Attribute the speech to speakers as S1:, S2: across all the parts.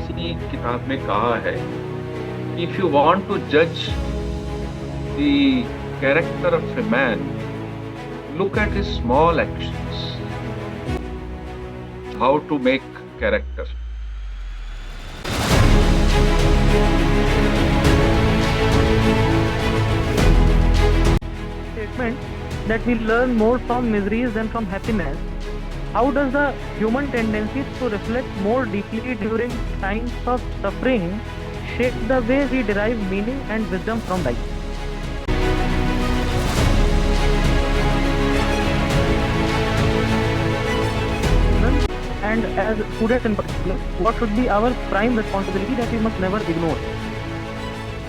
S1: किसी किताब में कहा है, इफ यू वांट टू जज the character of a man, look at his small actions, how to make character.
S2: Statement that we learn more from miseries than from happiness. How does the human tendency to reflect more deeply during times of suffering shape the way we derive meaning and wisdom from life? And as students in particular, what should be our prime responsibility that we must never ignore?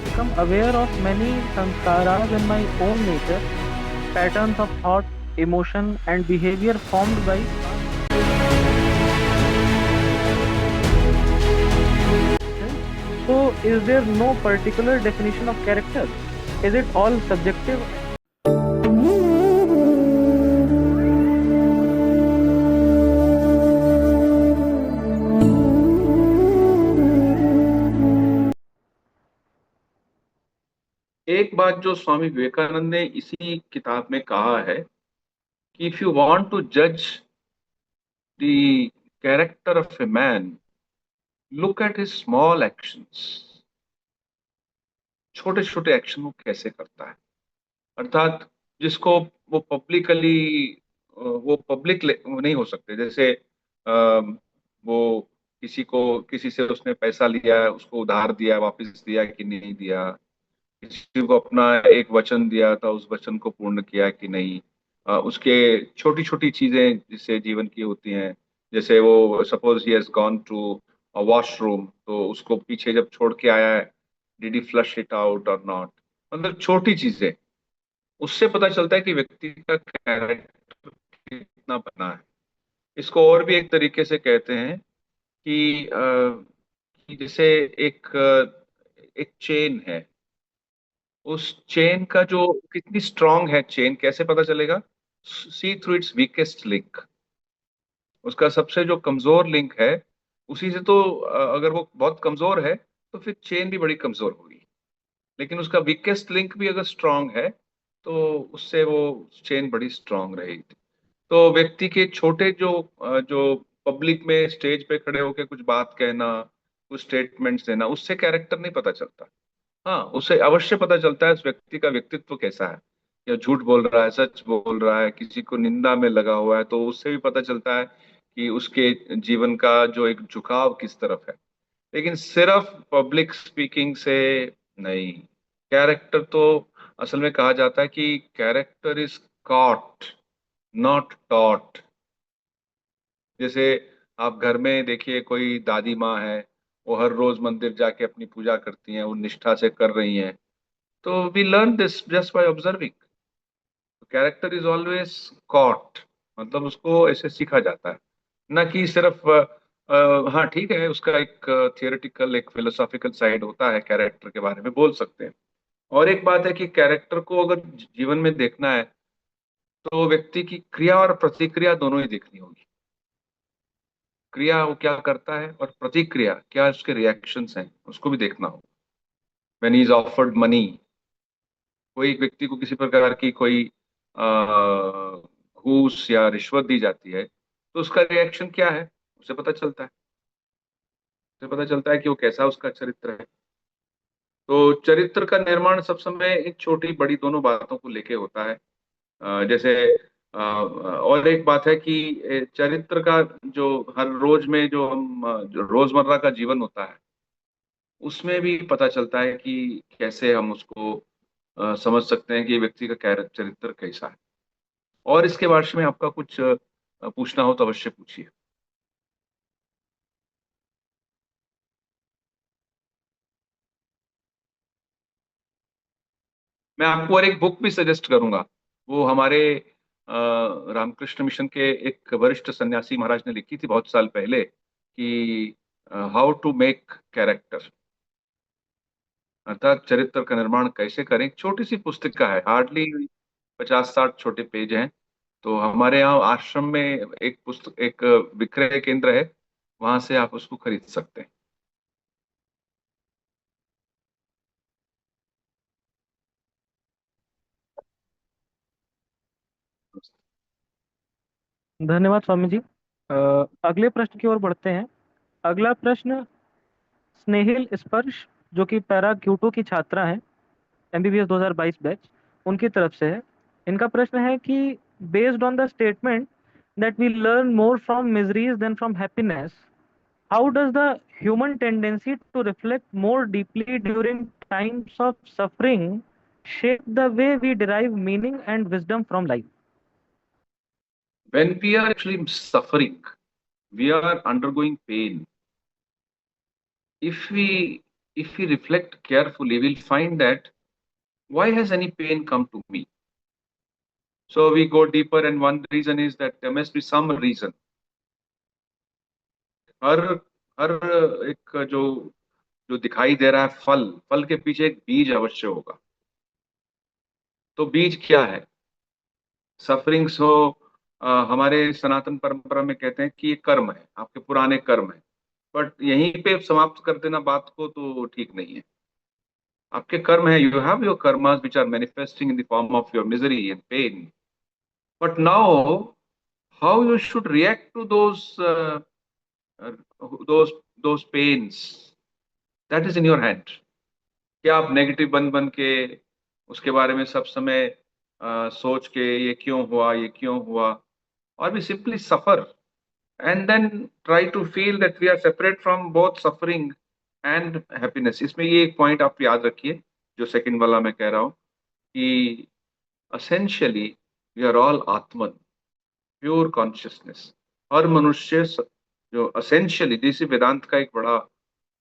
S2: Become aware of many sanskaras in my own nature, patterns of thought, emotion, and behavior formed by. So, is there no particular definition of character? Is it all subjective?
S1: एक बात जो स्वामी विवेकानंद ने इसी किताब में कहा है कि इफ यू वांट टू जज the character of a man, look at his small actions. छोटे छोटे एक्शन वो कैसे करता है, अर्थात जिसको वो पब्लिकली, वो पब्लिक नहीं हो सकते। जैसे वो किसी से उसने पैसा लिया है, उसको उधार दिया, वापस दिया कि नहीं दिया। किसी को अपना एक वचन दिया था, उस वचन को पूर्ण किया कि नहीं। उसके छोटी छोटी चीजें जिससे जीवन की होती हैं, जैसे वो suppose he has gone to washroom, तो उसको पीछे जब छोड़ के आया है, did he flush it out और नॉट। मतलब छोटी चीजें, उससे पता चलता है कि व्यक्ति का कैरेक्टर कितना बना है। इसको और भी एक तरीके से कहते हैं कि जैसे एक एक चेन है। उस चेन का जो कितनी स्ट्रांग है चेन, कैसे पता चलेगा? सी थ्रू इट्स वीकेस्ट लिंक। उसका सबसे जो कमजोर लिंक है, उसी से तो अगर वो बहुत कमजोर है तो फिर चेन भी बड़ी कमजोर होगी। लेकिन उसका वीकेस्ट लिंक भी अगर स्ट्रांग है तो उससे वो चेन बड़ी स्ट्रांग रहेगी। तो व्यक्ति के छोटे जो पब्लिक में स्टेज पे खड़े होकर कुछ बात कहना, कुछ स्टेटमेंट्स देना, उससे कैरेक्टर नहीं पता चलता। हाँ, उससे अवश्य पता चलता है उस व्यक्ति का व्यक्तित्व कैसा है। या झूठ बोल रहा है, सच बोल रहा है, किसी को निंदा में लगा हुआ है, तो उससे भी पता चलता है कि उसके जीवन का जो एक झुकाव किस तरफ है। लेकिन सिर्फ पब्लिक स्पीकिंग से नहीं। कैरेक्टर तो असल में कहा जाता है कि character is caught, not taught. जैसे आप घर में देखिए, कोई दादी माँ है, वो हर रोज मंदिर जाके अपनी पूजा करती हैं, वो निष्ठा से कर रही हैं। तो we learn this just by observing. Character is always caught, मतलब उसको ऐसे सीखा जाता है, ना कि सिर्फ हाँ ठीक है, उसका एक थियोरेटिकल, एक फिलोसॉफिकल साइड होता है, कैरेक्टर के बारे में बोल सकते हैं। और एक बात है कि कैरेक्टर को अगर जीवन में देखना है तो व्यक्ति की क्रिया और प्रतिक्रिया दोनों ही देखनी होगी। क्रिया वो क्या करता है और प्रतिक्रिया क्या उसके रिएक्शंस हैं, उसको भी देखना होगा। When he is offered money, कोई एक व्यक्ति को किसी प्रकार की कोई घूस या रिश्वत दी जाती है, तो उसका रिएक्शन क्या है, उसे पता चलता है। उसे पता चलता है कि वो कैसा उसका चरित्र है। तो चरित्र का निर्माण सब समय एक छोटी बड़ी दोनों बातों को लेके होता है। जैसे और एक बात है कि चरित्र का जो हर रोज में जो हम जो रोजमर्रा का जीवन होता है, उसमें भी पता चलता है कि कैसे हम उसको समझ सकते हैं कि व्यक्ति का चरित्र कैसा है। और इसके बारे में आपका कुछ पूछना हो तो अवश्य पूछिए। मैं आपको और एक बुक भी सजेस्ट करूंगा। वो हमारे रामकृष्ण मिशन के एक वरिष्ठ सन्यासी महाराज ने लिखी थी बहुत साल पहले, कि हाउ टू मेक कैरेक्टर, अर्थात चरित्र का निर्माण कैसे करें। एक छोटी सी पुस्तिका है, हार्डली 50-60 छोटे पेज हैं। तो हमारे यहाँ आश्रम में एक पुस्तक, एक विक्रय केंद्र है, वहां से आप उसको खरीद सकते हैं।
S2: धन्यवाद स्वामी जी। अगले प्रश्न की ओर बढ़ते हैं। अगला प्रश्न स्नेहिल स्पर्श, जो कि पैरा क्यूटो की छात्रा हैं, एमबीबीएस 2022 बैच, उनकी तरफ से है। इनका प्रश्न है कि based on the statement that we learn more from miseries than from happiness, how does the human tendency to reflect more deeply during times of suffering shape the way we derive meaning and wisdom from life?
S1: When we are actually suffering, we are undergoing pain. If we if we reflect carefully, we'll find that why has any pain come to me? So we go deeper, and one reason is that there must be some reason. हर हर एक जो जो दिखाई दे रहा है फल, फल के पीछे एक बीज अवश्य होगा। तो बीज क्या है? सफरिंग्स हो, हमारे सनातन परंपरा में कहते हैं कि ये कर्म है, आपके पुराने कर्म है। बट यहीं पे समाप्त कर देना बात को तो ठीक नहीं है। आपके कर्म है, you have your karmas which are manifesting in the form of your misery and pain. But now how you should react to those pains, that is in your hand। क्या आप नेगेटिव बन बन के उसके बारे में सब समय सोच के ये क्यों हुआ, ये क्यों हुआ, और भी simply suffer and then try to feel that we are separate from both suffering and happiness. इसमें ये एक पॉइंट आप याद रखिए, जो सेकंड वाला मैं कह रहा हूँ, कि essentially we are all Atman, pure consciousness. हर मनुष्य जो असेंशियली, जैसे वेदांत का एक बड़ा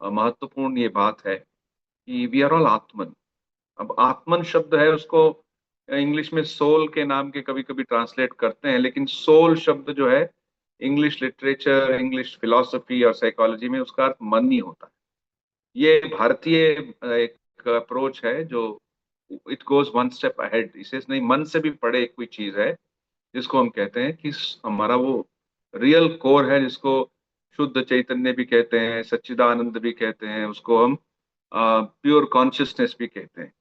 S1: महत्वपूर्ण ये बात है कि वी आर ऑल आत्मन। अब आत्मन शब्द है, उसको इंग्लिश में सोल के नाम के कभी कभी ट्रांसलेट करते हैं, लेकिन सोल शब्द जो है इंग्लिश लिटरेचर, इंग्लिश फिलॉसफी और साइकोलॉजी में उसका अर्थ मन ही होता है। ये भारतीय एक अप्रोच है जो it goes one step ahead. इसे नहीं, मन से भी परे कोई चीज है जिसको हम कहते हैं कि हमारा वो रियल कोर है, जिसको शुद्ध चैतन्य भी कहते हैं, सच्चिदानंद भी कहते हैं, उसको हम प्योर कॉन्शियसनेस भी कहते हैं।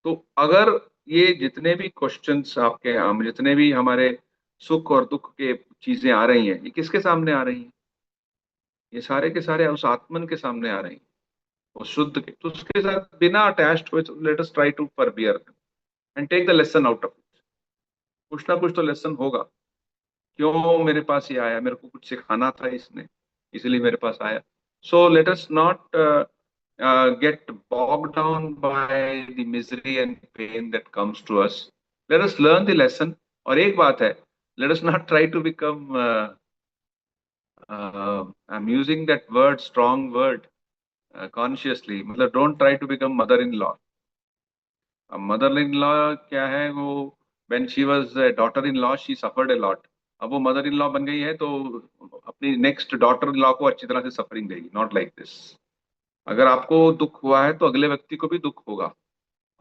S1: तो अगर ये जितने भी क्वेश्चंस आपके, हम जितने भी हमारे सुख और दुख के चीजें आ रही हैं, ये किसके सामने आ रही हैं? ये सारे के सारे उस आत्मन के सामने आ रही हैं, उस शुद्ध के। तो उसके साथ बिना अटैच्ड हुए let us try to persevere and take the lesson out of it. कुछ ना कुछ तो लेसन होगा। क्यों मेरे पास ये आया? मेरे को कुछ सिखाना था इसने, इसलिए मेरे पास आया। So let us not get bogged down by the misery and pain that comes to us. Let us learn the lesson. और एक बात है, let us not try to become I'm using that word, strong word, consciously। मतलब don't try to become mother in law। अब mother in law क्या है? वो when she was a daughter in law she suffered a lot। अब वो mother in law बन गई है तो अपनी नेक्स्ट डॉटर इन लॉ को अच्छी तरह से सफरिंग देगी। Not like this. अगर आपको दुख हुआ है तो अगले व्यक्ति को भी दुख होगा।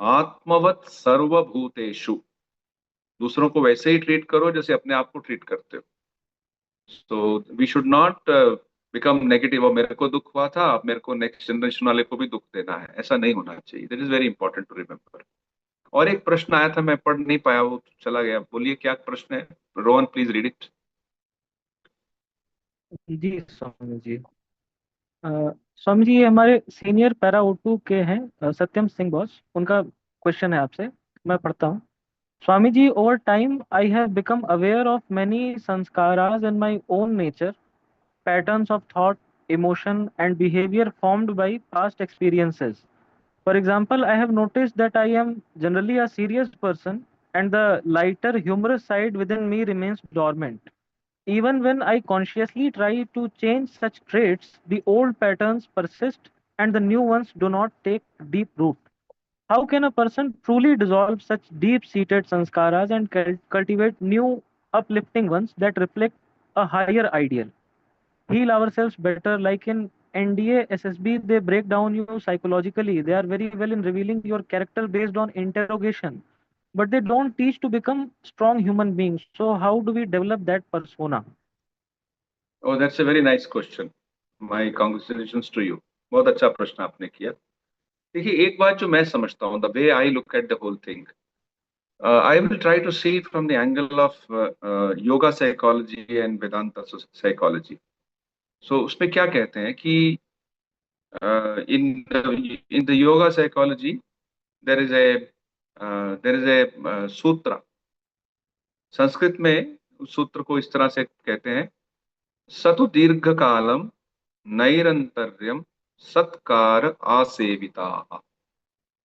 S1: आत्मवत सर्वभूतेषु, दूसरों को वैसे ही ट्रीट करो जैसे अपने आप को ट्रीट करते हो। So we should not become negative. और मेरे को दुख हुआ था, अब मेरे को नेक्स्ट जनरेशन वाले को भी दुख देना है, ऐसा नहीं होना चाहिए। That is very important to remember. और एक प्रश्न आया था, मैं पढ़ नहीं पाया, वो चला गया। बोलिए क्या प्रश्न है? Rohan please read it.
S2: जी स्वामी जी। अ, स्वामी जी, ये हमारे सीनियर पैरा O2 के हैं, सत्यम सिंह बॉस, उनका क्वेश्चन है आपसे। मैं पढ़ता हूँ। Swami ji, over time I have become aware of many sanskaras in my own nature, patterns of thought, emotion, and behavior formed by past experiences. For example, I have noticed that I am generally a serious person, and the lighter, humorous side within me remains dormant. Even when I consciously try to change such traits, the old patterns persist and the new ones do not take deep root. How can a person truly dissolve such deep seated sanskaras and cultivate new, uplifting ones that reflect a higher ideal? Heal ourselves better, like in NDA, SSB, they break down you psychologically. They are very well in revealing your character based on interrogation. But they don't teach to become strong human beings. So, how do we develop that persona?
S1: Oh that's a very nice question. My congratulations to you. बहुत अच्छा प्रश्न आपने किया। देखिए, एक बात जो मैं समझता हूँ, the way I look at the whole thing, I will try to see it from the angle of yoga psychology and Vedanta psychology. So उसमें क्या कहते हैं कि in the yoga psychology there is a sutra. Sanskrit में उस सूत्र को इस तरह से कहते हैं, सतु दीर्घ कालम नैरंतर्यम सत्कार आसेविता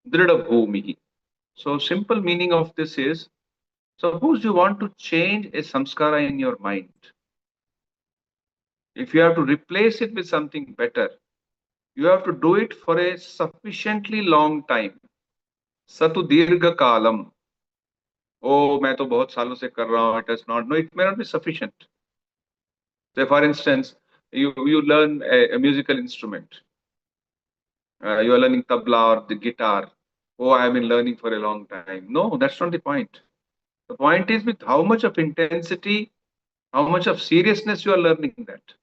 S1: दृढ़ भूमि. So simple meaning of this is, suppose you want to change a samskara in your mind. If you have to replace it with something better, you have to do it for a sufficiently long time. Satu dirgha kalam. Oh, मैं तो बहुत सालों से कर रहा हूँ. It does not. No, it may not be sufficient. Say, for instance, you learn a musical instrument. You are learning tabla or the guitar. Oh, I have been learning for a long time. No, that's not the point. The point is with how much of intensity, how much of seriousness you are learning that.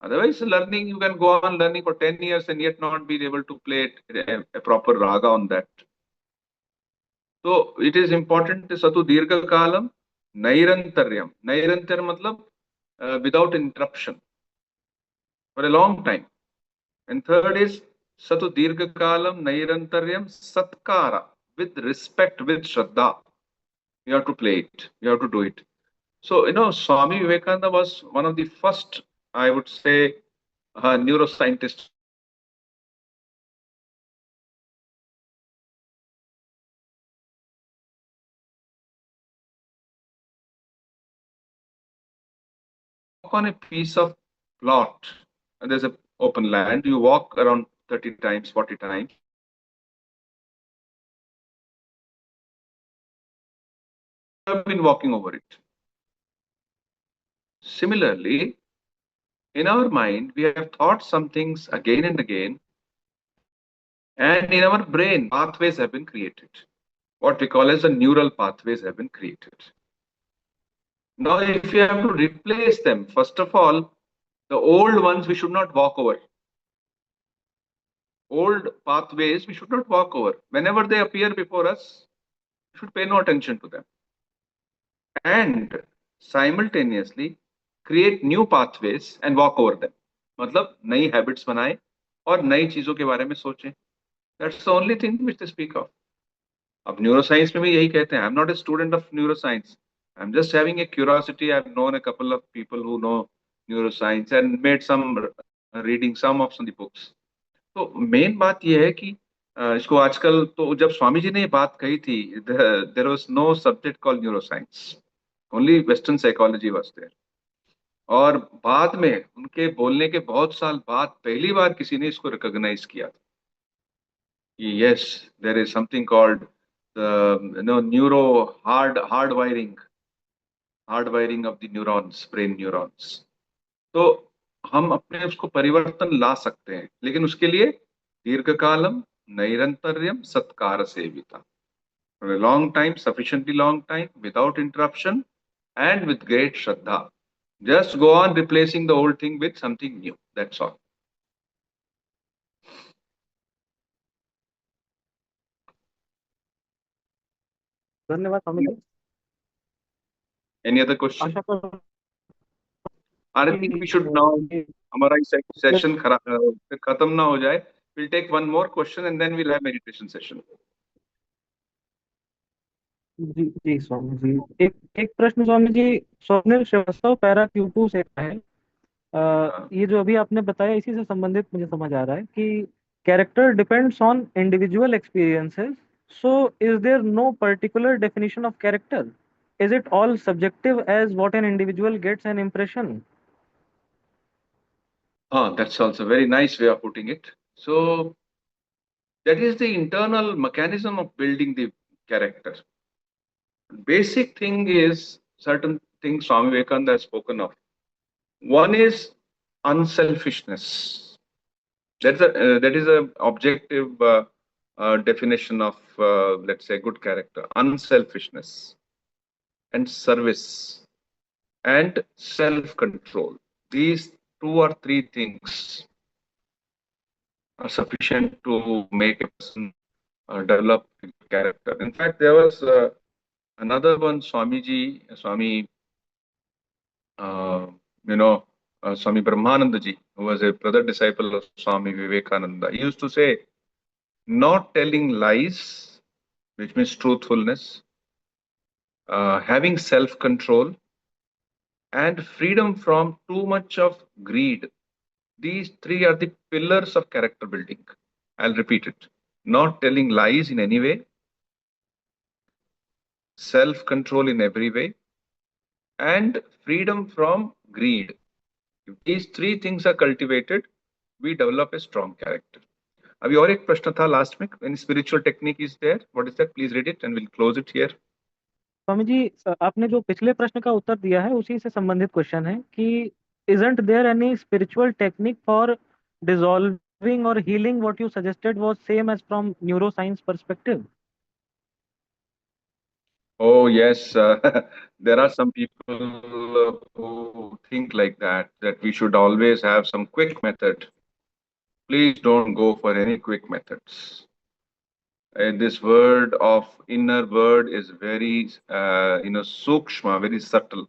S1: Otherwise, learning, you can go on learning for 10 years and yet not be able to play a proper raga on that. So it is important, Satu Dirgha Kalam, Nairantaryam. Nairantaryam matlab without interruption for a long time. And third is Satu Dirgha Kalam, Nairantaryam, Satkara, with respect, with Shraddha. You have to play it, you have to do it. So, Swami Vivekananda was one of the first, I would say, neuroscientists. On a piece of plot, and there's an open land, you walk around 30 times, 40 times. I've been walking over it. Similarly, in our mind, we have thought some things again and again, and in our brain, pathways have been created. What we call as the neural pathways have been created. Now, if you have to replace them, first of all, the old ones we should not walk over. Old pathways we should not walk over. Whenever they appear before us, we should pay no attention to them. And simultaneously create new pathways and walk over them. मतलब नई habits बनाए और नई चीजों के बारे में सोचें. That's the only thing which they speak of. अब neuroscience में भी यही कहते हैं. I'm not a student of neuroscience. I'm just having a curiosity. I've known a couple of people who know neuroscience and made some reading some of the books. तो main बात यह है कि इसको आजकल तो जब स्वामी जी ने ये बात कही थी, there was no subject called neuroscience. Only Western psychology was there. और बाद में उनके बोलने के बहुत साल बाद पहली बार किसी ने इसको रिकॉग्नाइज किया था कि yes, there is something called neuro hard wiring of the neurons, brain neurons. तो हम अपने उसको परिवर्तन ला सकते हैं, लेकिन उसके लिए दीर्घकालम नैरंतर्यम सत्कार सेविता, for a long time, sufficiently long time, without interruption and with great shraddha. Just go on replacing the old thing with something new. That's all.
S2: धन्यवाद Swami ji.
S1: Any other question?
S2: आशा कर
S1: I think we should now, हमारा session खत्म ना हो जाए. We'll take one more question and then we'll have meditation session.
S2: जी जी स्वामी जी, एक प्रश्न Swami ji, Swapnil Srivastava para Q2 से है. ये जो अभी आपने बताया इसी से संबंधित मुझे समझ आ रहा है कि character depends on individual experiences, so is there no particular definition of character? Is it all subjective as what an individual gets an impression?
S1: That's also a very nice way of putting it. So that is the internal mechanism of building the character. Basic thing is certain things Swami Vivekananda has spoken of. One is unselfishness. That is a objective definition of, let's say, good character. Unselfishness and service and self-control. These 2 or 3 things are sufficient to make a person develop character. In fact, there was another one, Swami, uh, you know, Swami Brahmananda ji, who was a brother disciple of Swami Vivekananda. He used to say, not telling lies, which means truthfulness, having self-control, and freedom from too much of greed. These three are the pillars of character building. I'll repeat it. Not telling lies in any way, self-control in every way, and freedom from greed. If these three things are cultivated, we develop a strong character. अभी और एक प्रश्न था last में, any spiritual technique is there? What is that? Please read it and we'll close it here.
S2: Swami ji, आपने जो पिछले प्रश्न का उत्तर दिया है उसी से संबंधित क्वेश्चन है कि isn't there any spiritual technique for dissolving or healing? What you suggested was same as from neuroscience perspective.
S1: Oh yes, there are some people who think like that we should always have some quick method. Please don't go for any quick methods. This word of inner word is very, sukshma, very subtle.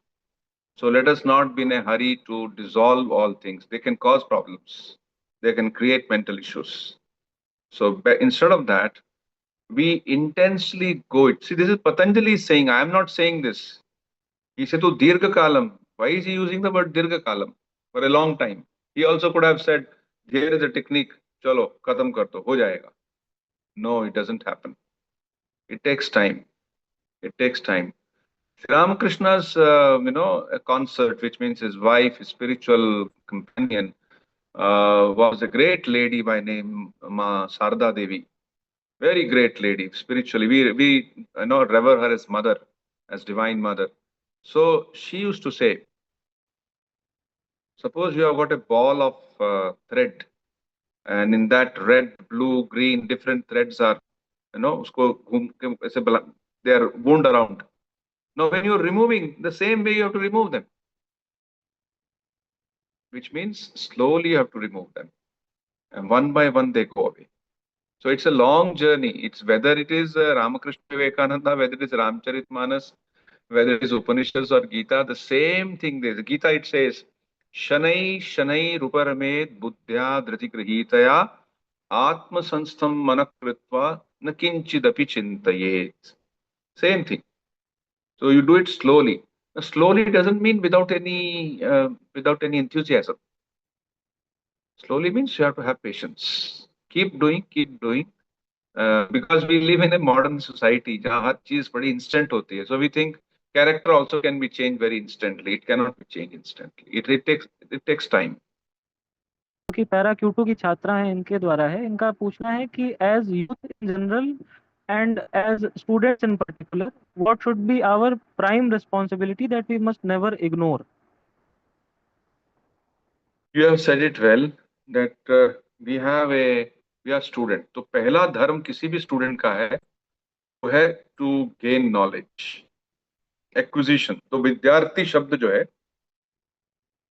S1: So let us not be in a hurry to dissolve all things. They can cause problems. They can create mental issues. So instead of that, we intensely go it. See, this is Patanjali saying, I am not saying this. He said to Dirgha Kalam. Why is he using the word Dirgha Kalam? For a long time. He also could have said, here is a technique. Chalo, khatam kar do, ho jayega. No, it doesn't happen. It takes time. It takes time. Ramakrishna's, a consort, which means his wife, his spiritual companion, was a great lady by name Ma Sarda Devi. Very great lady, spiritually. We revere her as mother, as divine mother. So she used to say, suppose you have got a ball of thread, and in that red, blue, green, different threads are, usko they are wound around. Now, when you're removing, the same way you have to remove them, which means slowly you have to remove them. And one by one, they go away. So it's a long journey. It's whether it is Ramakrishna Vivekananda, whether it is Ramcharitmanas, whether it is Upanishads or Gita, the same thing there. The Gita, it says, Shanai Shanai Ruparamed Buddhya Dratigrahitaya Atma Sanstham Manakritva Nakinchidapi Chintayet. Same thing. So you do it slowly. Now, slowly doesn't mean without any enthusiasm. Slowly means you have to have patience. Keep doing, because we live in a modern society जहाँ हर चीज बड़ी instant होती है. So we think character also can be changed very instantly. It cannot be changed instantly. It takes time.
S2: कि para Q2 की छात्रा हैं, इनके द्वारा है, इनका पूछना है कि as youth in general and as students in particular, what should be our prime responsibility that we must never ignore?
S1: You have said it well that we are student. तो पहला धर्म किसी भी स्टूडेंट का है वो है टू गेन नॉलेज, एक्विजिशन. तो विद्यार्थी शब्द जो है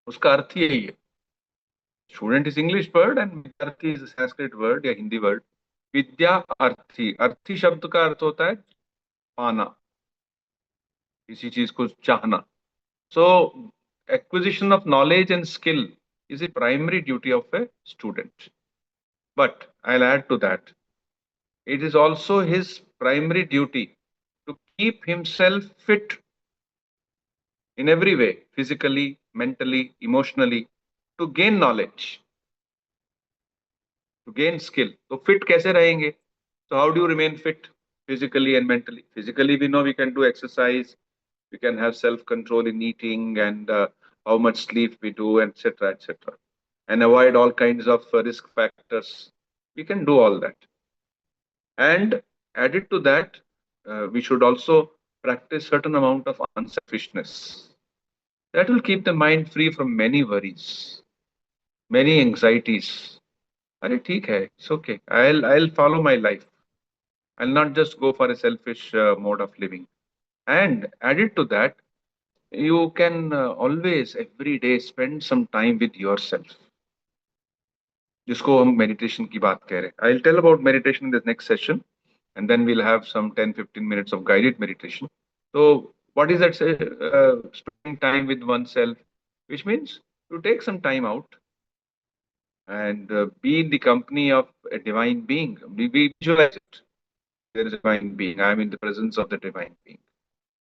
S1: उसका अर्थ ही यही है. Student is English word and विद्यार्थी इज संस्कृत वर्ड या हिंदी वर्ड. विद्या अर्थी, अर्थी शब्द का अर्थ होता है पाना, किसी चीज को चाहना. So acquisition of knowledge and skill is a primary duty of a student. But I'll add to that, it is also his primary duty to keep himself fit in every way, physically, mentally, emotionally, to gain knowledge, to gain skill. So fit कैसे रहेंगे? So how do you remain fit physically and mentally? Physically, we know we can do exercise, we can have self-control in eating and how much sleep we do, etc., etc., and avoid all kinds of risk factors. We can do all that. And added to that, we should also practice certain amount of unselfishness. That will keep the mind free from many worries, many anxieties. अरे ठीक है, it's okay. I'll follow my life. I'll not just go for a selfish mode of living. And added to that, you can always every day spend some time with yourself, जिसको हम meditation की बात कह रहे हैं. I'll tell about meditation in the next session. and then we'll have some 10-15 minutes of guided meditation. So what is that? Spending time with oneself, which means to take some time out and be in the company of a divine being. We visualize it. There is a divine being. I am in the presence of the divine being.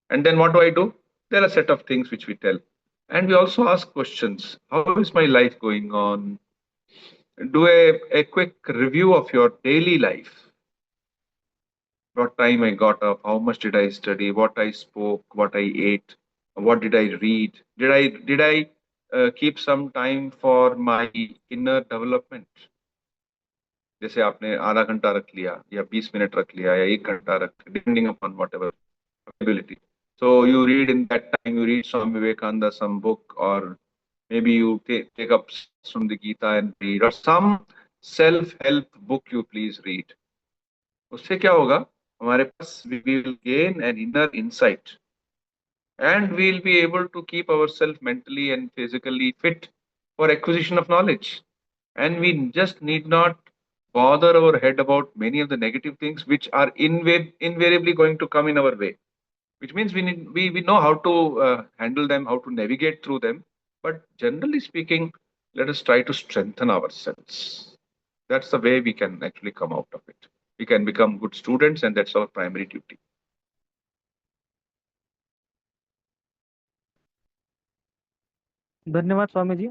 S1: And then what do? There are a set of things which we tell. And we also ask questions. How is my life going on? Do a quick review of your daily life. What time I got up, how much did I study, what I spoke, what I ate, what did I read? Did I keep some time for my inner development? जैसे आपने आधा घंटा रख लिया या 20 minute रख लिया या 1 घंटा रख, depending upon what ever ability. So you read in that time, you read Swami Vivekananda some book, or maybe you take up from the Gita and read, or some self-help book you please read. उससे क्या होगा? हमारे पास we will gain an inner insight, and we'll be able to keep ourselves mentally and physically fit for acquisition of knowledge. And we just need not bother our head about many of the negative things which are invariably going to come in our way, which means we know how to handle them, how to navigate through them. But generally speaking, let us try to strengthen ourselves. That's the way we can actually come out of it. We can become good students, and that's our primary duty.
S2: धन्यवाद स्वामी जी।